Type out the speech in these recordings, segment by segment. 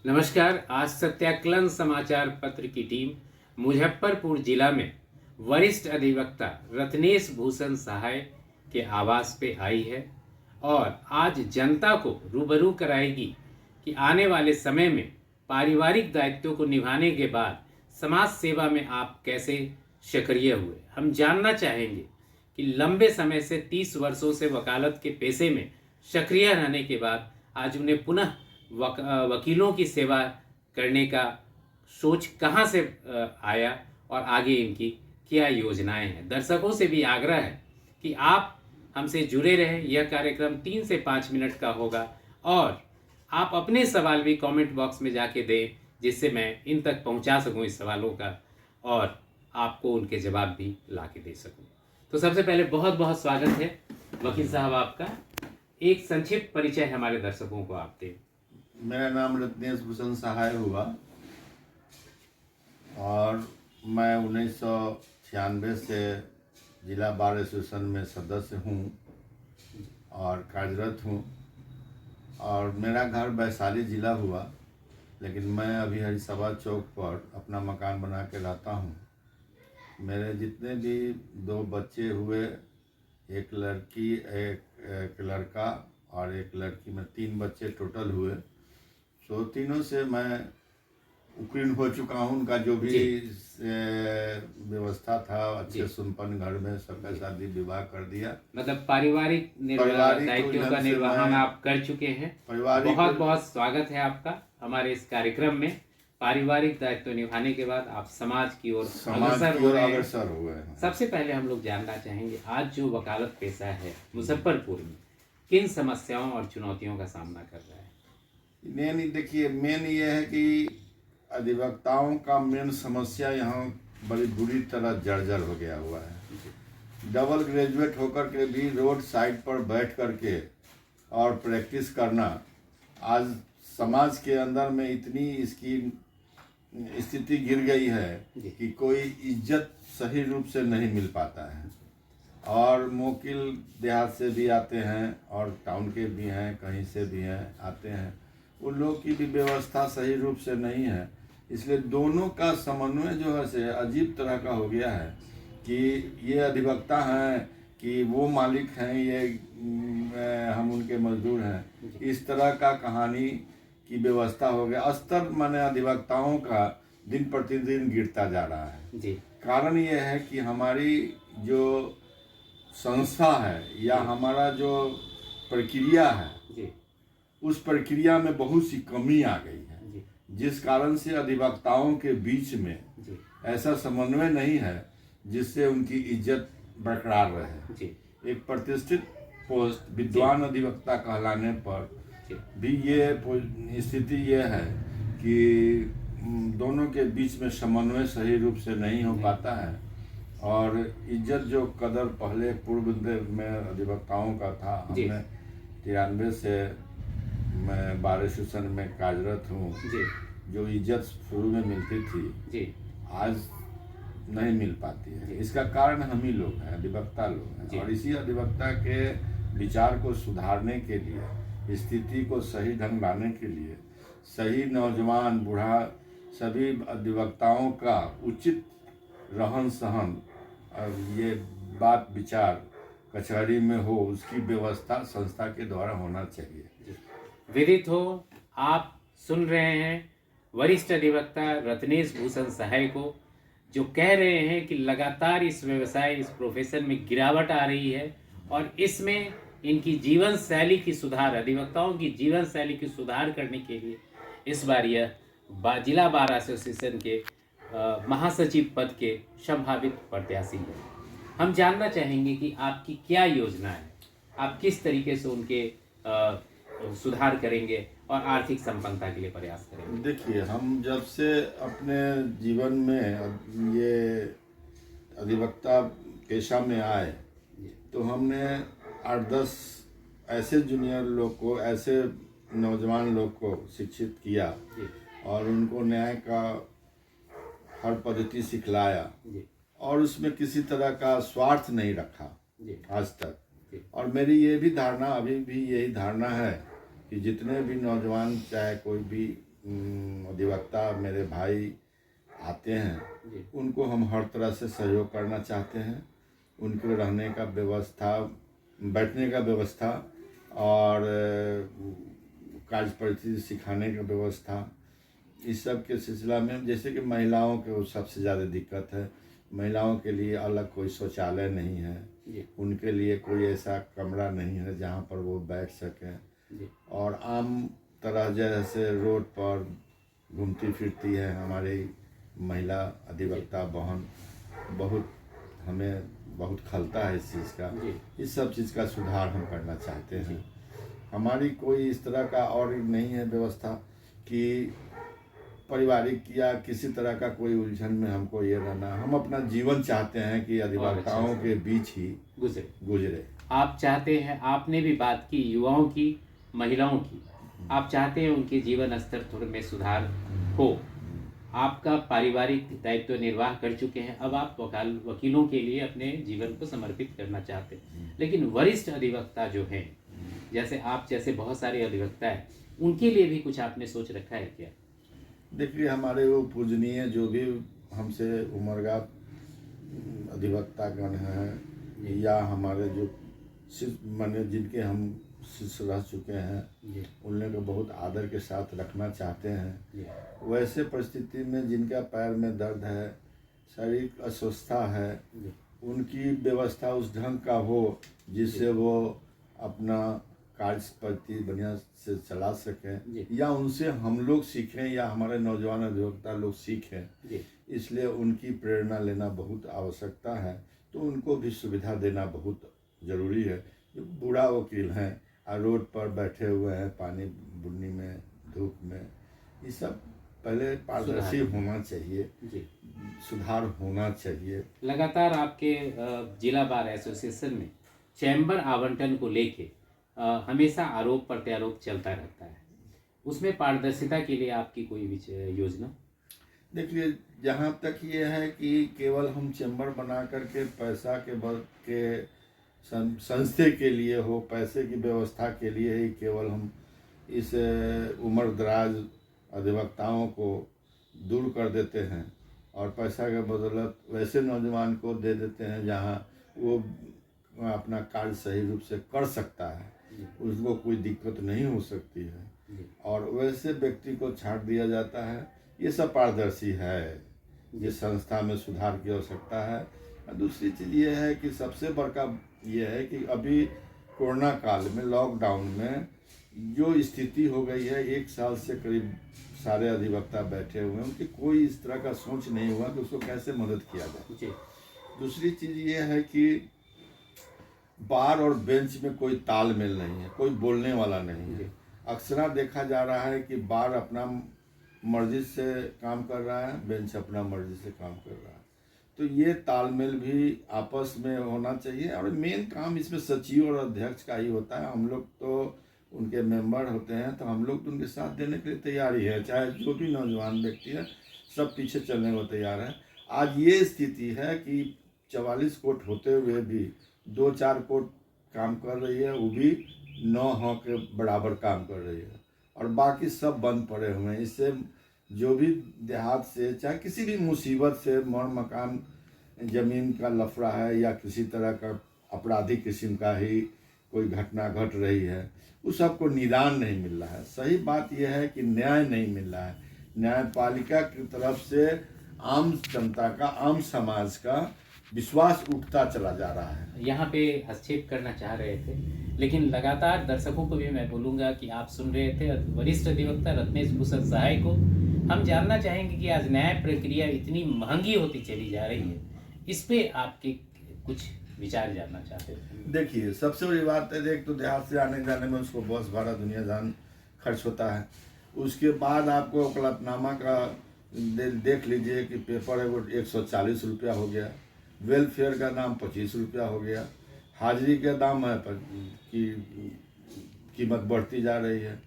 नमस्कार। आज सत्याकलन समाचार पत्र की टीम मुजफ्फरपुर जिला में वरिष्ठ अधिवक्ता रत्नेश भूषण सहाय के आवास पे आई है और आज जनता को रूबरू कराएगी कि आने वाले समय में पारिवारिक दायित्वों को निभाने के बाद समाज सेवा में आप कैसे सक्रिय हुए। हम जानना चाहेंगे कि लंबे समय से 30 वर्षों से वकालत के पेशे में सक्रिय रहने के बाद आज उन्हें पुनः वकीलों की सेवा करने का सोच कहाँ से आया और आगे इनकी क्या योजनाएं हैं। दर्शकों से भी आग्रह है कि आप हमसे जुड़े रहें। यह कार्यक्रम 3 से 5 मिनट का होगा और आप अपने सवाल भी कमेंट बॉक्स में जाके दें, जिससे मैं इन तक पहुंचा सकूं इस सवालों का और आपको उनके जवाब भी ला के दे सकूं। तो सबसे पहले बहुत बहुत स्वागत है वकील साहब आपका। एक संक्षिप्त परिचय हमारे दर्शकों को आप दें। मेरा नाम रत्नेश भूषण सहाय हुआ और मैं 1996 से जिला बार एसोसिएशन में सदस्य हूँ और कार्यरत हूँ। और मेरा घर वैशाली जिला हुआ, लेकिन मैं अभी हरिसभा चौक पर अपना मकान बना के रहता हूँ। मेरे जितने भी 2 बच्चे हुए, एक लड़की एक लड़का और एक लड़की में 3 बच्चे टोटल हुए। तो तीनों से मैं उत्तीर्ण हो चुका हूँ। उनका जो भी व्यवस्था था अच्छे संपन्न घर में सबका शादी विवाह कर दिया। मतलब पारिवारिक दायित्वों का निर्वहन आप कर चुके हैं। बहुत बहुत स्वागत है आपका हमारे इस कार्यक्रम में। पारिवारिक दायित्व निभाने के बाद आप समाज की ओर अग्रसर हुए हैं। सबसे पहले हम लोग जानना चाहेंगे, आज जो वकालत पेशा है मुजफ्फरपुर में किन समस्याओं और चुनौतियों का सामना कर रहा है? देखिए, मेन ये है कि अधिवक्ताओं का मेन समस्या यहाँ बड़ी बुरी तरह जर्जर हो गया हुआ है। डबल ग्रेजुएट होकर के भी रोड साइड पर बैठ करके और प्रैक्टिस करना आज समाज के अंदर में इतनी इसकी स्थिति गिर गई है कि कोई इज्जत सही रूप से नहीं मिल पाता है। और वकील देहात से भी आते हैं और टाउन के भी हैं, कहीं से भी हैं आते हैं, उन लोगों की भी व्यवस्था सही रूप से नहीं है। इसलिए दोनों का समन्वय जो है से अजीब तरह का हो गया है कि ये अधिवक्ता हैं कि वो मालिक हैं, ये हम उनके मजदूर हैं। इस तरह का कहानी की व्यवस्था हो गया। स्तर माने अधिवक्ताओं का दिन प्रतिदिन गिरता जा रहा है जी। कारण ये है कि हमारी जो संस्था है या हमारा जो प्रक्रिया है जी, उस प्रक्रिया में बहुत सी कमी आ गई है, जिस कारण से अधिवक्ताओं के बीच में ऐसा समन्वय नहीं है जिससे उनकी इज्जत बरकरार रहे। एक प्रतिष्ठित पोस्ट विद्वान अधिवक्ता कहलाने पर भी ये स्थिति ये है कि दोनों के बीच में समन्वय सही रूप से नहीं हो पाता है। और इज्जत जो कदर पहले पूर्व में अधिवक्ताओं का था, हमने 93 से मैं बार एसोसिएशन में कार्यरत हूँ। जो इज्जत शुरू में मिलती थी आज नहीं मिल पाती है। इसका कारण हम ही लोग हैं, अधिवक्ता लोग हैं। और इसी अधिवक्ता के विचार को सुधारने के लिए, स्थिति को सही ढंग लाने के लिए, सही नौजवान बूढ़ा सभी अधिवक्ताओं का उचित रहन सहन और ये बात विचार कचहरी में हो, उसकी व्यवस्था संस्था के द्वारा होना चाहिए। विदित हो, आप सुन रहे हैं वरिष्ठ अधिवक्ता रत्नेश भूषण सहाय को, जो कह रहे हैं कि लगातार इस व्यवसाय, इस प्रोफेशन में गिरावट आ रही है और इसमें इनकी जीवन शैली की सुधार, अधिवक्ताओं की जीवन शैली की सुधार करने के लिए इस बार यह जिला बार एसोसिएशन के महासचिव पद के संभावित प्रत्याशी हैं। हम जानना चाहेंगे कि आपकी क्या योजना है, आप किस तरीके से उनके सुधार करेंगे और आर्थिक संपन्नता के लिए प्रयास करेंगे। देखिए, हम जब से अपने जीवन में ये अधिवक्ता पेशा में आए तो हमने 8-10 ऐसे जूनियर लोग को, ऐसे नौजवान लोग को शिक्षित किया और उनको न्याय का हर पद्धति सिखलाया और उसमें किसी तरह का स्वार्थ नहीं रखा आज तक। और मेरी ये भी धारणा, अभी भी यही धारणा है कि जितने भी नौजवान, चाहे कोई भी अधिवक्ता मेरे भाई आते हैं, जी उनको हम हर तरह से सहयोग करना चाहते हैं। उनके रहने का व्यवस्था, बैठने का व्यवस्था और कार्य परिस्थिति सिखाने का व्यवस्था, इस सब के सिलसिला में, जैसे कि महिलाओं को सबसे ज़्यादा दिक्कत है। महिलाओं के लिए अलग कोई शौचालय नहीं है, जी उनके लिए कोई ऐसा कमरा नहीं है जहाँ पर वो बैठ सकें। जी और आम तरह जैसे रोड पर घूमती फिरती है हमारी महिला अधिवक्ता बहन, बहुत हमें बहुत खलता है इस चीज़ का। जी इस सब चीज़ का सुधार हम करना चाहते जी हैं। हमारी कोई इस तरह का और नहीं है व्यवस्था कि पारिवारिक या किसी तरह का कोई उलझन में हमको ये रहना। हम अपना जीवन चाहते हैं कि अधिवक्ताओं के बीच ही गुजरे। गुजरे। आप चाहते हैं, आपने भी बात की युवाओं की, महिलाओं की, आप चाहते हैं उनके जीवन स्तर थोड़े में सुधार हो। आपका पारिवारिक दायित्व निर्वाह कर चुके हैं, अब आप वकीलों के लिए अपने जीवन को समर्पित करना चाहते हैं। लेकिन वरिष्ठ अधिवक्ता जो हैं, जैसे आप जैसे बहुत सारे अधिवक्ता हैं, उनके लिए भी कुछ आपने सोच रखा है क्या? देखिए, हमारे वो पूजनीय जो भी हमसे उम्रगा अधिवक्तागण हैं या हमारे जो माने जिनके हम शिष्य रह चुके हैं, जी उन लोगों को बहुत आदर के साथ रखना चाहते हैं। जी वैसे परिस्थिति में जिनका पैर में दर्द है, शारीरिक अस्वस्थता है, जी उनकी व्यवस्था उस ढंग का हो जिससे वो अपना कार्य प्रति बढ़िया से चला सकें, जी या उनसे हम लोग सीखें या हमारे नौजवान अधिवक्ता लोग सीखें। जी इसलिए उनकी प्रेरणा लेना बहुत आवश्यकता है। तो उनको भी सुविधा देना बहुत ज़रूरी है। जो बूढ़ा वकील हैं और रोड पर बैठे हुए हैं पानी बुन्नी में, धूप में, ये सब पहले पारदर्शी होना चाहिए, जी सुधार होना चाहिए। लगातार आपके जिला बार एसोसिएशन में चैम्बर आवंटन को लेके हमेशा आरोप प्रत्यारोप चलता रहता है। उसमें पारदर्शिता के लिए आपकी कोई योजना? देखिए, जहाँ तक ये है कि केवल हम चैम्बर बना करके पैसा के बल के संस्थे के लिए हो, पैसे की व्यवस्था के लिए ही केवल हम इस उम्र दराज अधिवक्ताओं को दूर कर देते हैं और पैसा के बदौलत वैसे नौजवान को दे देते हैं जहाँ वो अपना कार्य सही रूप से कर सकता है, उसको कोई दिक्कत नहीं हो सकती है, और वैसे व्यक्ति को छांट दिया जाता है। ये सब पारदर्शी है। ये संस्था में सुधार की आवश्यकता है। और दूसरी चीज़ ये है कि सबसे बड़का ये है कि अभी कोरोना काल में, लॉकडाउन में जो स्थिति हो गई है, 1 साल से करीब सारे अधिवक्ता बैठे हुए हैं, उनकी कोई इस तरह का सोच नहीं हुआ कि उसको कैसे मदद किया जाए। दूसरी चीज़ ये है कि बार और बेंच में कोई तालमेल नहीं है, कोई बोलने वाला नहीं है। अक्सर देखा जा रहा है कि बार अपना मर्जी से काम कर रहा है, बेंच अपना मर्जी से काम कर रहा है। तो ये तालमेल भी आपस में होना चाहिए। और मेन काम इसमें सचिव और अध्यक्ष का ही होता है। हम लोग तो उनके मेंबर होते हैं, तो हम लोग तो उनके साथ देने के लिए तैयार ही है। चाहे जो भी नौजवान व्यक्ति है, सब पीछे चलने को तैयार है। आज ये स्थिति है कि 44 कोर्ट होते हुए भी 2-4 कोर्ट काम कर रही है, वो भी 9 हाँ के बराबर काम कर रही है, और बाकी सब बंद पड़े हुए हैं। इससे जो भी देहात से, चाहे किसी भी मुसीबत से, मर मकान, ज़मीन का लफड़ा है या किसी तरह का आपराधिक किस्म का ही कोई घटना घट रही है, उस सबको निदान नहीं मिल रहा है। सही बात यह है कि न्याय नहीं मिल रहा है। न्यायपालिका की तरफ से आम जनता का, आम समाज का विश्वास उठता चला जा रहा है। यहाँ पे हस्तक्षेप करना चाह रहे थे, लेकिन लगातार दर्शकों को भी मैं बोलूँगा कि आप सुन रहे थे वरिष्ठ अधिवक्ता रत्नेश भूषण सहाय को। हम जानना चाहेंगे कि आज न्याय प्रक्रिया इतनी महंगी होती चली जा रही है, इस पे आपके कुछ विचार जानना चाहते थे। देखिए, सबसे बड़ी बात है, एक तो देहात से आने जाने में उसको बस भाड़ा दुनिया जान खर्च होता है। उसके बाद आपको वकालतनामा का देख लीजिए कि पेपर है वो 140 रुपया हो गया, वेलफेयर का दाम 25 रुपया हो गया, हाजिरी का दाम है पर की कीमत बढ़ती जा रही है।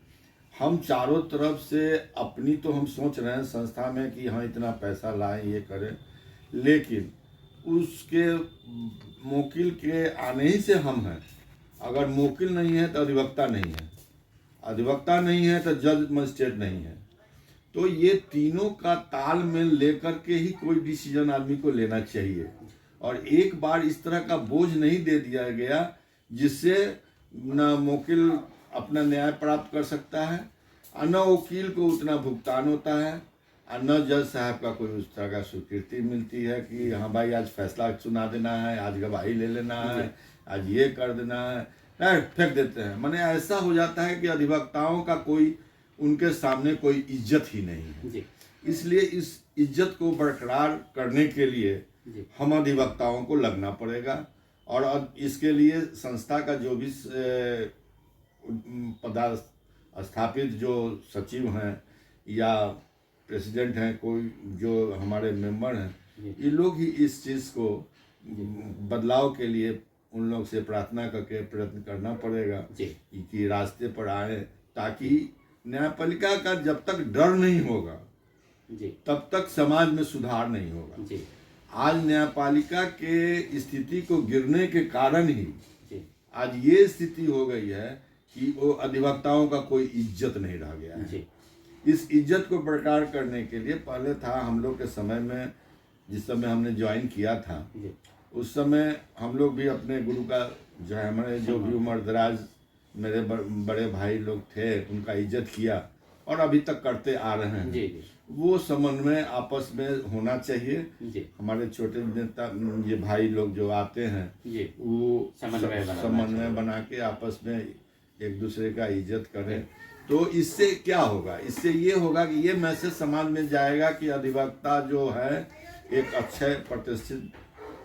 हम चारों तरफ से अपनी तो हम सोच रहे हैं संस्था में कि हाँ इतना पैसा लाएं, ये करें, लेकिन उसके मुवक्किल के आने ही से हम हैं। अगर मुवक्किल नहीं है तो अधिवक्ता नहीं है, अधिवक्ता नहीं है तो जज मजिस्ट्रेट नहीं है। तो ये तीनों का तालमेल लेकर के ही कोई डिसीजन आदमी को लेना चाहिए, और एक बार इस तरह का बोझ नहीं दे दिया गया जिससे न वकील अपना न्याय प्राप्त कर सकता है, और न वकील को उतना भुगतान होता है, और न जज साहब का कोई उस तरह का स्वीकृति मिलती है कि हाँ भाई आज फैसला सुना देना है, आज गवाही ले लेना है, आज ये कर देना है, फेंक देते हैं। माने ऐसा हो जाता है कि अधिवक्ताओं का कोई उनके सामने कोई इज्जत ही नहीं है। इसलिए इस इज्जत को बरकरार करने के लिए हम अधिवक्ताओं को लगना पड़ेगा, और अब इसके लिए संस्था का जो भी पदस्थापित जो सचिव हैं या प्रेसिडेंट हैं, कोई जो हमारे मेंबर हैं, ये लोग ही इस चीज़ को बदलाव के लिए उन लोग से प्रार्थना करके प्रयत्न करना पड़ेगा कि रास्ते पर आए, ताकि न्यायपालिका का जब तक डर नहीं होगा तब तक समाज में सुधार नहीं होगा। आज न्यायपालिका के स्थिति को गिरने के कारण ही आज ये स्थिति हो गई है कि वो अधिवक्ताओं का कोई इज्जत नहीं रह गया है। इस इज्जत को बरकरार करने के लिए पहले था हम लोग के समय में, जिस समय हमने ज्वाइन किया था उस समय हम लोग भी अपने गुरु का जो है, हमारे जो भी उम्र दराज मेरे बड़े भाई लोग थे उनका इज्जत किया, और अभी तक करते आ रहे हैं। वो समन्वय आपस में होना चाहिए। हमारे छोटे नेता ये भाई लोग जो आते हैं वो समन्वय बना के आपस में एक दूसरे का इज्जत करें। तो इससे क्या होगा? इससे ये होगा कि ये मैसेज समाज में जाएगा कि अधिवक्ता जो है एक अच्छे प्रतिष्ठित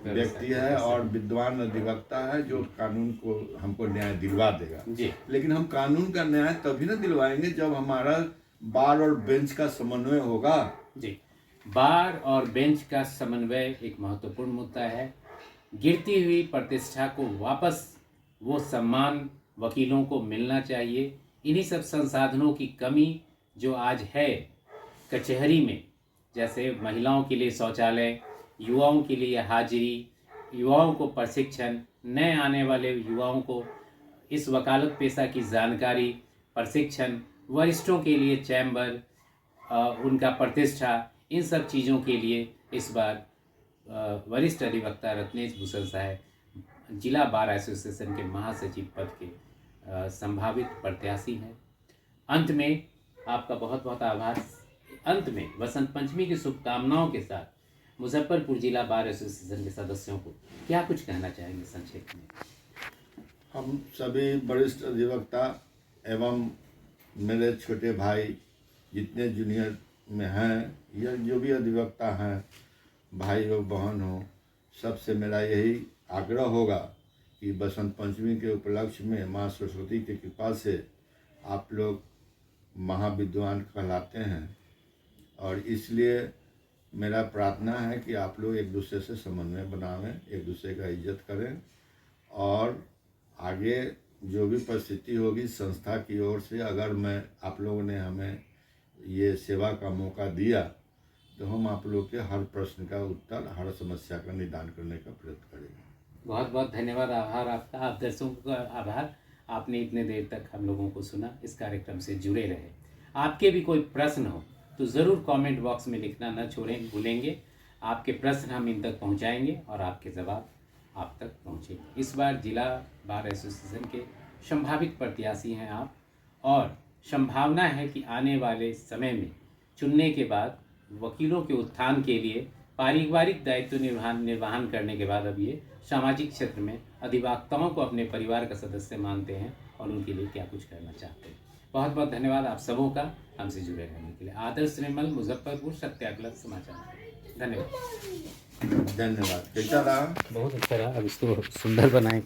व्यक्ति है और विद्वान अधिवक्ता है जो कानून को हमको न्याय दिलवा देगा। लेकिन हम कानून का न्याय तभी ना दिलवाएंगे जब हमारा बार और बेंच का समन्वय होगा। बार और बेंच का समन्वय एक महत्वपूर्ण मुद्दा है। गिरती हुई प्रतिष्ठा को वापस वो सम्मान वकीलों को मिलना चाहिए। इन्हीं सब संसाधनों की कमी जो आज है कचहरी में, जैसे महिलाओं के लिए शौचालय, युवाओं के लिए हाजिरी, युवाओं को प्रशिक्षण, नए आने वाले युवाओं को इस वकालत पेशा की जानकारी, प्रशिक्षण, वरिष्ठों के लिए चैम्बर, उनका प्रतिष्ठा, इन सब चीज़ों के लिए इस बार वरिष्ठ अधिवक्ता रत्नेश भूषण साहब जिला बार एसोसिएशन के महासचिव पद के संभावित प्रत्याशी हैं। अंत में आपका बहुत बहुत आभार। अंत में वसंत पंचमी की शुभकामनाओं के साथ मुजफ्फरपुर जिला बार एसोसिएशन के सदस्यों को क्या कुछ कहना चाहेंगे संक्षेप में? हम सभी वरिष्ठ अधिवक्ता एवं मेरे छोटे भाई जितने जूनियर में हैं या जो भी अधिवक्ता हैं, भाई हो बहन हो, सबसे मेरा यही आग्रह होगा कि बसंत पंचमी के उपलक्ष्य में माँ सरस्वती की कृपा से आप लोग महाविद्वान कहलाते हैं, और इसलिए मेरा प्रार्थना है कि आप लोग एक दूसरे से समन्वय बनावें, एक दूसरे का इज्जत करें, और आगे जो भी परिस्थिति होगी संस्था की ओर से, अगर मैं आप लोगों ने हमें ये सेवा का मौका दिया तो हम आप लोग के हर प्रश्न का उत्तर, हर समस्या का निदान करने का प्रयत्न करेंगे। बहुत बहुत धन्यवाद, आभार आपका। आप दर्शकों का आभार, आपने इतने देर तक हम लोगों को सुना, इस कार्यक्रम से जुड़े रहे। आपके भी कोई प्रश्न हो तो ज़रूर कमेंट बॉक्स में लिखना न भूलेंगे। आपके प्रश्न हम इन तक पहुंचाएंगे और आपके जवाब आप तक पहुंचेंगे। इस बार जिला बार एसोसिएशन के संभावित प्रत्याशी हैं आप, और संभावना है कि आने वाले समय में चुनने के बाद वकीलों के उत्थान के लिए पारिवारिक दायित्व निर्वहन करने के बाद अब ये सामाजिक क्षेत्र में अधिवक्ताओं को अपने परिवार का सदस्य मानते हैं और उनके लिए क्या कुछ करना चाहते हैं। बहुत बहुत धन्यवाद आप सबों का हमसे जुड़े रहने के लिए। आदर्श निर्मल, मुजफ्फरपुर, सत्याग्रह समाचार। धन्यवाद। कैसा रहा? बहुत अच्छा रहा। अब इसको सुंदर बनाएं।